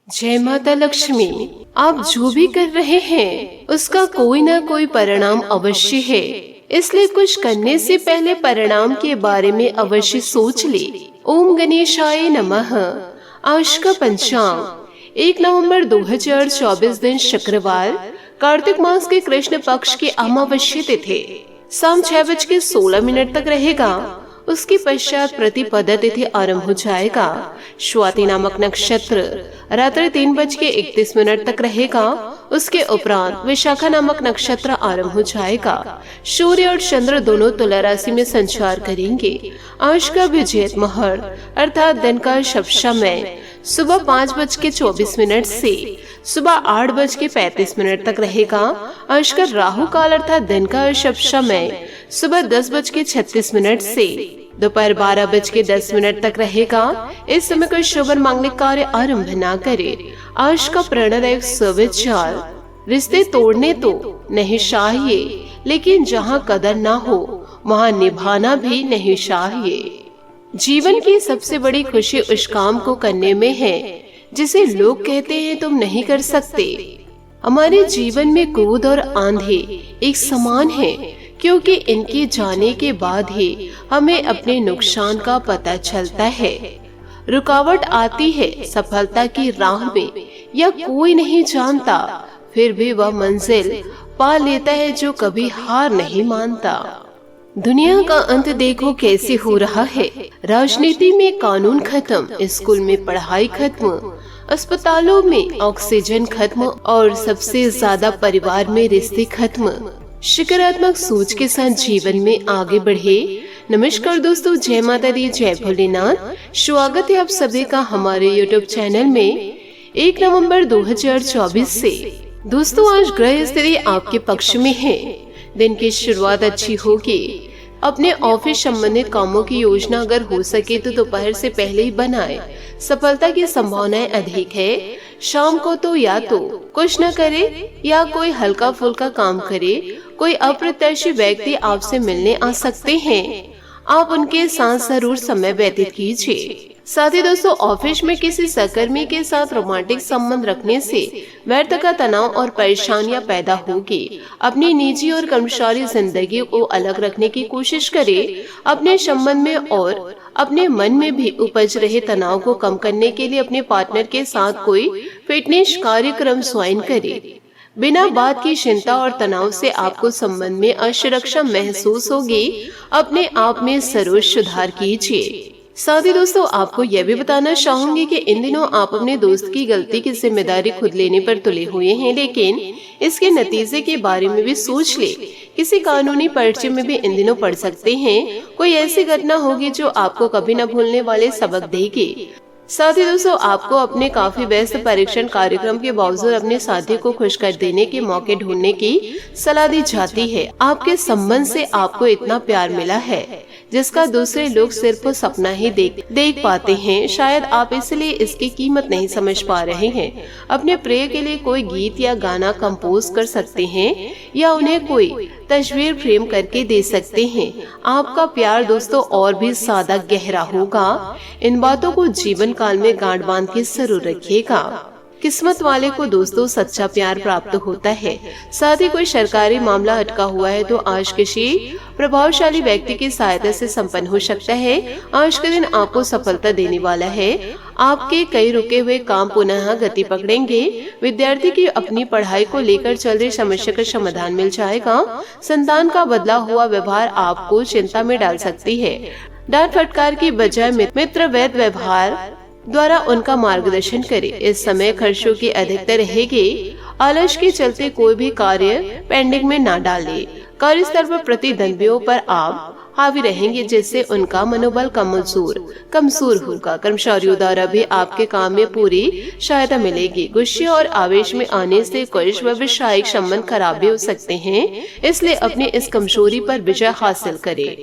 जय माता लक्ष्मी। आप जो भी कर रहे हैं उसका कोई ना कोई परिणाम अवश्य है, इसलिए कुछ करने से पहले परिणाम के बारे में अवश्य सोच ले। ओम गणेशाय नमः। आज का पंचांग 1 नवंबर 2024 दिन शुक्रवार, कार्तिक मास के कृष्ण पक्ष की अमावस्या तिथि शाम 6:16 तक रहेगा। उसके पश्चात प्रतिपदा तिथि आरंभ हो जाएगा। स्वाति नामक नक्षत्र रात्रि 3:31 तक रहेगा। उसके उपरांत विशाखा नामक नक्षत्र आरंभ हो जाएगा। सूर्य और चंद्र दोनों तुला राशि में संचार करेंगे। आज का विजय मुहूर्त अर्थात दिन का शुभ समय सुबह 5:24 से सुबह 8:35 तक रहेगा। आज का राहु काल अर्थात दिन का शुभ समय सुबह 10:36 से दोपहर 12:10 तक रहेगा। इस समय कोई शुभ और मांगलिक कार्य आरंभ ना करे। आज का प्रणय सुविचार, रिश्ते तोड़ने तो नहीं चाहिए, लेकिन जहाँ कदर ना हो वहाँ निभाना भी नहीं चाहिए। जीवन की सबसे बड़ी खुशी उस काम को करने में है जिसे लोग कहते हैं तुम नहीं कर सकते। हमारे जीवन में क्रोध और आंधी एक समान है, क्योंकि इनके जाने के बाद ही हमें अपने नुकसान का पता चलता है। रुकावट आती है सफलता की राह में, यह कोई नहीं जानता, फिर भी वह मंजिल पा लेता है जो कभी हार नहीं मानता। दुनिया का अंत देखो कैसे हो रहा है। राजनीति में कानून खत्म, स्कूल में पढ़ाई खत्म, अस्पतालों में ऑक्सीजन खत्म और सबसे ज्यादा परिवार में रिश्ते खत्म। सकारात्मक सोच के साथ जीवन में आगे बढ़े। नमस्कार दोस्तों, जय माता दी, जय भोलेनाथ। स्वागत है आप सभी का हमारे YouTube चैनल में। 1 नवंबर 2024 से दोस्तों आज ग्रह स्थिति आपके पक्ष में है। दिन की शुरुआत अच्छी होगी। अपने ऑफिस संबंधित कामों की योजना अगर हो सके तो दोपहर से पहले ही बनाएं। सफलता की संभावनाएं अधिक है। शाम को तो या तो कुछ न करे या कोई हल्का फुल्का काम करे। कोई अप्रत्याशी व्यक्ति आपसे मिलने आ सकते हैं, आप उनके साथ जरूर समय व्यतीत कीजिए। साथ ही दोस्तों ऑफिस में किसी सहकर्मी के साथ रोमांटिक संबंध रखने से व्यर्थ का तनाव और परेशानियां पैदा होगी। अपनी निजी और कर्मचारी जिंदगी को अलग रखने की कोशिश करें। अपने संबंध में और अपने मन में भी उपज रहे तनाव को कम करने के लिए अपने पार्टनर के साथ कोई फिटनेस कार्यक्रम ज्वाइन करें। बिना बात की चिंता और तनाव से आपको संबंध में असुरक्षा महसूस होगी। अपने आप में जरूर सुधार कीजिए। साथ ही दोस्तों आपको यह भी बताना चाहूंगी कि इन दिनों आप अपने दोस्त की गलती की जिम्मेदारी खुद लेने पर तुले हुए हैं, लेकिन इसके नतीजे के बारे में भी सोच ले। किसी कानूनी पर्चे में भी इन दिनों पढ़ सकते हैं। कोई ऐसी घटना होगी जो आपको कभी न भूलने वाले सबक देगी। साथ ही दोस्तों आपको अपने काफी व्यस्त परीक्षण कार्यक्रम के बावजूद अपने साथी को खुश कर देने के मौके ढूंढने की सलाह दी जाती है। आपके संबंध से आपको इतना प्यार मिला है जिसका दूसरे लोग सिर्फ सपना ही देख पाते हैं। शायद आप इसलिए इसकी कीमत नहीं समझ पा रहे हैं। अपने प्रिय के लिए कोई गीत या गाना कंपोज कर सकते हैं या उन्हें कोई तस्वीर फ्रेम करके दे सकते हैं। आपका प्यार दोस्तों और भी ज्यादा गहरा होगा। इन बातों को जीवन काल में गांठ बांध के जरूर रखिएगा। किस्मत वाले को दोस्तों सच्चा प्यार प्राप्त होता है। साथ ही कोई सरकारी मामला अटका हुआ है तो आज किसी प्रभावशाली व्यक्ति की सहायता से संपन्न हो सकता है। आज के दिन आपको सफलता देने वाला है। आपके कई रुके हुए काम पुनः गति पकड़ेंगे। विद्यार्थी की अपनी पढ़ाई को लेकर चल रही समस्या का समाधान मिल जाएगा। संतान का बदला हुआ व्यवहार आपको चिंता में डाल सकती है। डांट फटकार की बजाय मित्र वैध व्यवहार द्वारा उनका मार्गदर्शन करें। इस समय खर्चों की अधिकता रहेगी। आलस के चलते कोई भी कार्य पेंडिंग में ना डालें। कार्यस्थल पर प्रतिद्वंदियों पर आप हावी रहेंगे, जिससे उनका मनोबल कमजोर होगा। कर्मचारियों द्वारा भी आपके काम में पूरी सहायता मिलेगी। गुस्से और आवेश में आने से कुछ व्यवसायिक संबंध खराब भी हो सकते हैं, इसलिए अपनी इस कमजोरी पर विजय हासिल करें।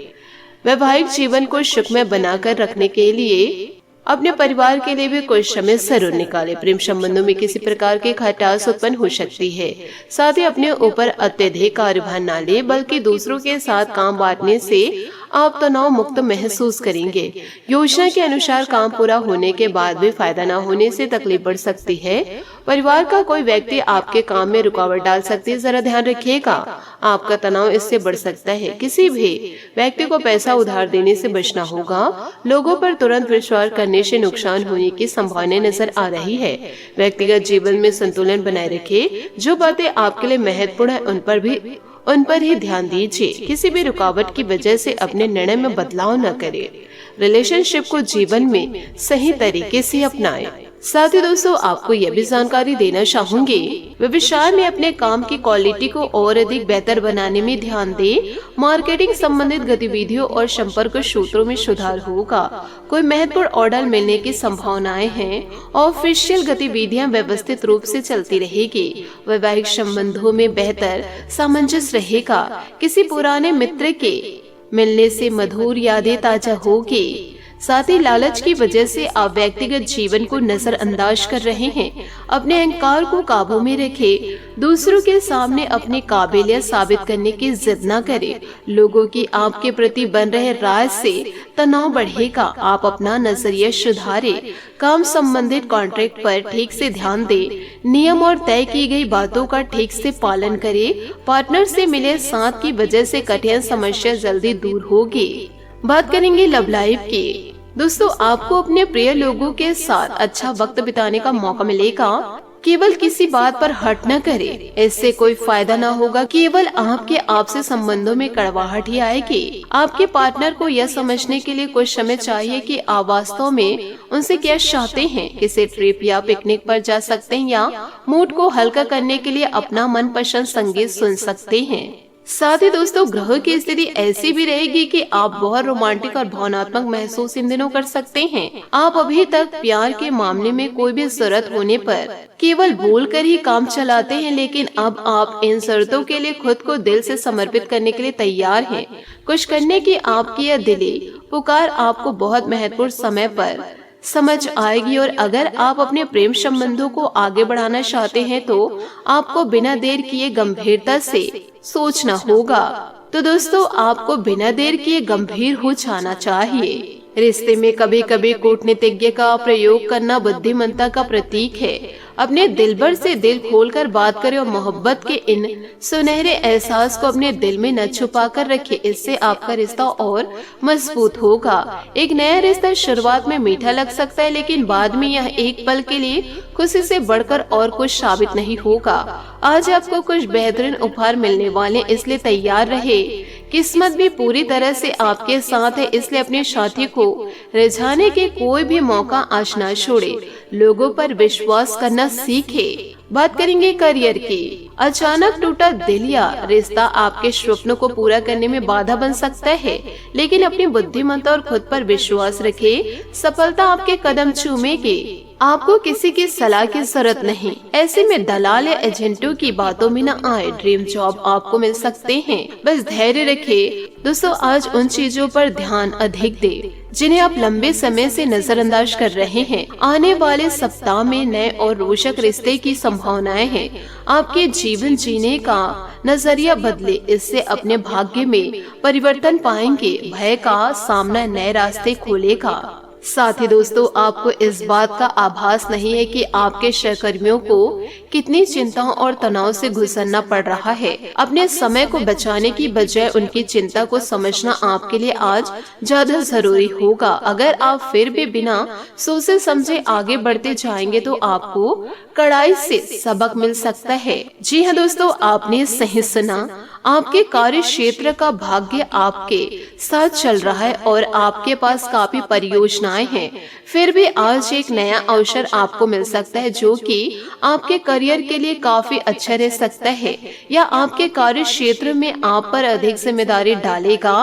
वैवाहिक जीवन को सुखमय बनाकर रखने के लिए अपने परिवार के लिए भी कुछ समय जरूर निकालें। प्रेम संबंधों में किसी प्रकार की खटास उत्पन्न हो सकती है। साथ ही अपने ऊपर अत्यधिक कार्यभार न ले, बल्कि दूसरों के साथ काम बांटने से आप तनाव मुक्त महसूस करेंगे। योजना के अनुसार काम पूरा होने के बाद भी फायदा न होने से तकलीफ बढ़ सकती है। परिवार का कोई व्यक्ति आपके काम में रुकावट डाल सकती है, जरा ध्यान रखिएगा। आपका तनाव इससे बढ़ सकता है। किसी भी व्यक्ति को पैसा उधार देने से बचना होगा। लोगों पर तुरंत विश्वास करने से नुकसान होने की संभावना नजर आ रही है। व्यक्तिगत जीवन में संतुलन बनाए रखें। जो बातें आपके लिए महत्वपूर्ण है उन पर ही ध्यान दीजिए। किसी भी रुकावट की वजह से अपने निर्णय में बदलाव न करें। रिलेशनशिप को जीवन में सही तरीके से अपनाएं। साथ ही दोस्तों, आपको यह भी जानकारी देना चाहूंगी, व्यवसाय में अपने काम की क्वालिटी को और अधिक बेहतर बनाने में ध्यान दें। मार्केटिंग संबंधित गतिविधियों और संपर्क सूत्रों में सुधार होगा। कोई महत्वपूर्ण ऑर्डर मिलने की संभावनाएं हैं। ऑफिशियल गतिविधियां व्यवस्थित रूप से चलती रहेगी। वैवाहिक संबंधों में बेहतर सामंजस्य रहेगा। किसी पुराने मित्र के मिलने से मधुर यादें ताजा होगी। साथ ही लालच की वजह से आप व्यक्तिगत जीवन को नजरअंदाज कर रहे हैं। अपने अहंकार को काबू में रखें। दूसरों के सामने अपनी काबिलियत साबित करने की जिद न करें। लोगों की आपके प्रति बन रहे राय से तनाव बढ़ेगा। आप अपना नजरिया सुधारें। काम संबंधित कॉन्ट्रैक्ट पर ठीक से ध्यान दें। नियम और तय की गई बातों का ठीक से पालन करें। पार्टनर से मिले साथ की वजह से कठिन समस्या जल्दी दूर होगी। बात करेंगे लव लाइफ की। दोस्तों, आपको अपने प्रिय लोगों के साथ अच्छा वक्त बिताने का मौका मिलेगा। केवल किसी बात पर हट न करें, इससे कोई फायदा न होगा। केवल आपके आपसे संबंधों में कड़वाहट ही आएगी। आपके पार्टनर को यह समझने के लिए कुछ समय चाहिए कि आप वास्तव में उनसे क्या चाहते हैं। किसी ट्रिप या पिकनिक पर जा सकते हैं या मूड को हल्का करने के लिए अपना मनपसंद संगीत सुन सकते हैं। साथ ही दोस्तों, ग्रह की स्थिति ऐसी भी रहेगी कि आप बहुत रोमांटिक और भावनात्मक महसूस इन दिनों कर सकते हैं। आप अभी तक प्यार के मामले में कोई भी जरूरत होने पर केवल बोलकर ही काम चलाते हैं, लेकिन अब आप इन शर्तों के लिए खुद को दिल से समर्पित करने के लिए तैयार हैं। कुछ करने की आपकी यह दिली पुकार आपको बहुत महत्वपूर्ण समय पर समझ आएगी। और अगर आप अपने प्रेम संबंधों को आगे बढ़ाना चाहते हैं तो आपको बिना देर किए गंभीरता से सोचना होगा। तो दोस्तों, आपको बिना देर किए गंभीर हो जाना चाहिए। रिश्ते में कभी कभी कूटनीतिज्ञ का प्रयोग करना बुद्धिमत्ता का प्रतीक है। अपने दिलबर से दिल खोलकर बात करें और मोहब्बत के इन सुनहरे एहसास को अपने दिल में न छुपा कर रखें। इससे आपका रिश्ता और मजबूत होगा। एक नया रिश्ता शुरुआत में मीठा लग सकता है, लेकिन बाद में यह एक पल के लिए खुशी से बढ़कर और कुछ साबित नहीं होगा। आज आपको कुछ बेहतरीन उपहार मिलने वाले, इसलिए तैयार रहे। किस्मत भी पूरी तरह से आपके साथ है, इसलिए अपने साथी को रिझाने के कोई भी मौका आज न छोड़े। लोगों पर विश्वास करना सीखे। बात करेंगे करियर की। अचानक टूटा दिल या रिश्ता आपके स्वप्नों को पूरा करने में बाधा बन सकता है, लेकिन अपनी बुद्धिमत्ता और खुद पर विश्वास रखें। सफलता आपके कदम चूमेगी। आपको किसी की सलाह की जरूरत नहीं। ऐसे में दलाल या एजेंटों की बातों में न आए। ड्रीम जॉब आपको मिल सकते हैं, बस धैर्य रखें। दोस्तों, आज उन चीजों पर ध्यान अधिक दें जिन्हें आप लंबे समय से नजरअंदाज कर रहे हैं। आने वाले सप्ताह में नए और रोचक रिश्ते की संभावनाएं हैं। आपके जीवन जीने का नजरिया बदले, इससे अपने भाग्य में परिवर्तन पाएंगे। भय का सामना नए रास्ते खोलेगा। साथ ही दोस्तों, आपको इस बात का आभास नहीं है कि आपके सहकर्मियों को कितनी चिंताओं और तनाव से गुजरना पड़ रहा है। अपने समय को बचाने की बजाय उनकी चिंता को समझना आपके लिए आज ज्यादा जरूरी होगा। अगर आप फिर भी बिना सोचे समझे आगे बढ़ते जाएंगे तो आपको कड़ाई से सबक मिल सकता है। जी हाँ दोस्तों, आपने सही सुना। आपके कार्य क्षेत्र का भाग्य आपके साथ चल रहा है और आपके पास काफी परियोजनाएं हैं। फिर भी आज एक नया अवसर आपको मिल सकता है जो कि आपके करियर के लिए काफी अच्छा रह सकता है, या आपके कार्य क्षेत्र में आप पर अधिक जिम्मेदारी डालेगा।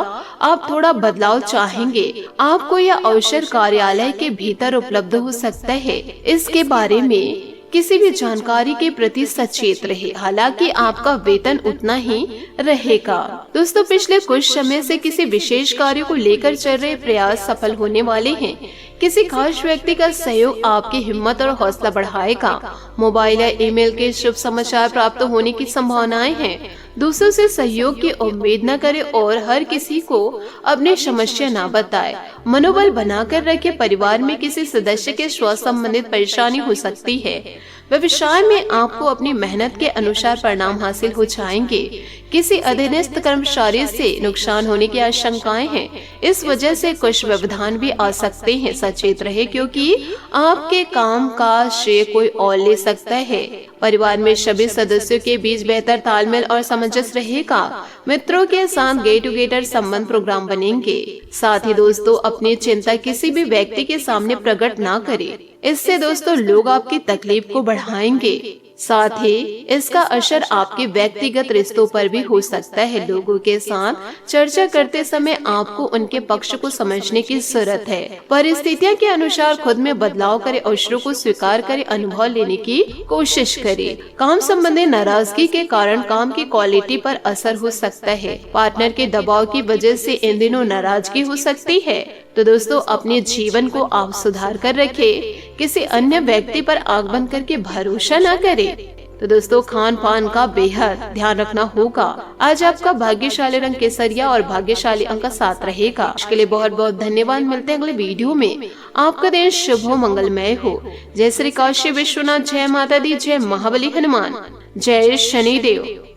आप थोड़ा बदलाव चाहेंगे। आपको यह अवसर कार्यालय के भीतर उपलब्ध हो सकता है। इसके बारे में किसी भी जानकारी के प्रति सचेत रहे। हालांकि आपका वेतन उतना ही रहेगा। दोस्तों, पिछले कुछ समय से किसी विशेष कार्य को लेकर चल रहे प्रयास सफल होने वाले हैं। किसी खास व्यक्ति का सहयोग आपकी हिम्मत और हौसला बढ़ाएगा। मोबाइल या ईमेल के शुभ समाचार प्राप्त होने की संभावनाएं हैं। दूसरों से सहयोग की उम्मीद न करे और हर किसी को अपनी समस्या न बताए। मनोबल बनाकर रखे। परिवार में किसी सदस्य के स्वास्थ्य संबंधित परेशानी हो सकती है। व्यवसाय में आपको अपनी मेहनत के अनुसार परिणाम हासिल हो जाएंगे। किसी अधीनस्थ कर्मचारी से नुकसान होने की आशंकाएं हैं। इस वजह से कुछ व्यवधान भी आ सकते हैं। सचेत रहे क्योंकि आपके काम का श्रेय कोई और ले सकता है। परिवार में सभी सदस्यों के बीच बेहतर तालमेल और सामंजस्य रहेगा। मित्रों के साथ गेट टुगेदर संबंध प्रोग्राम बनेंगे। साथ ही दोस्तों अपनी चिंता किसी भी व्यक्ति के सामने प्रकट ना करें। इससे दोस्तों लोग आपकी तकलीफ को बढ़ाएंगे। साथ ही इसका असर आपके व्यक्तिगत रिश्तों पर भी हो सकता है। लोगों के साथ चर्चा करते समय आपको उनके पक्ष को समझने की जरूरत है। परिस्थितियों के अनुसार खुद में बदलाव करें, अवसरों को स्वीकार करें, अनुभव लेने की कोशिश करें। काम संबंधी नाराजगी के कारण काम की क्वालिटी पर असर हो सकता है। पार्टनर के दबाव की वजह से इन दिनों नाराजगी हो सकती है। तो दोस्तों अपने जीवन को आप सुधार कर रखें। किसी अन्य व्यक्ति पर आंख बंद करके भरोसा न करें। तो दोस्तों खान पान का बेहद ध्यान रखना होगा। आज आपका भाग्यशाली रंग केसरिया और भाग्यशाली अंक 7 रहेगा। इसके लिए बहुत बहुत धन्यवाद। मिलते हैं अगले वीडियो में। आपका दिन शुभ हो, मंगलमय हो। जय श्री काशी विश्वनाथ, जय माता दी, जय महाबली हनुमान, जय शनिदेव।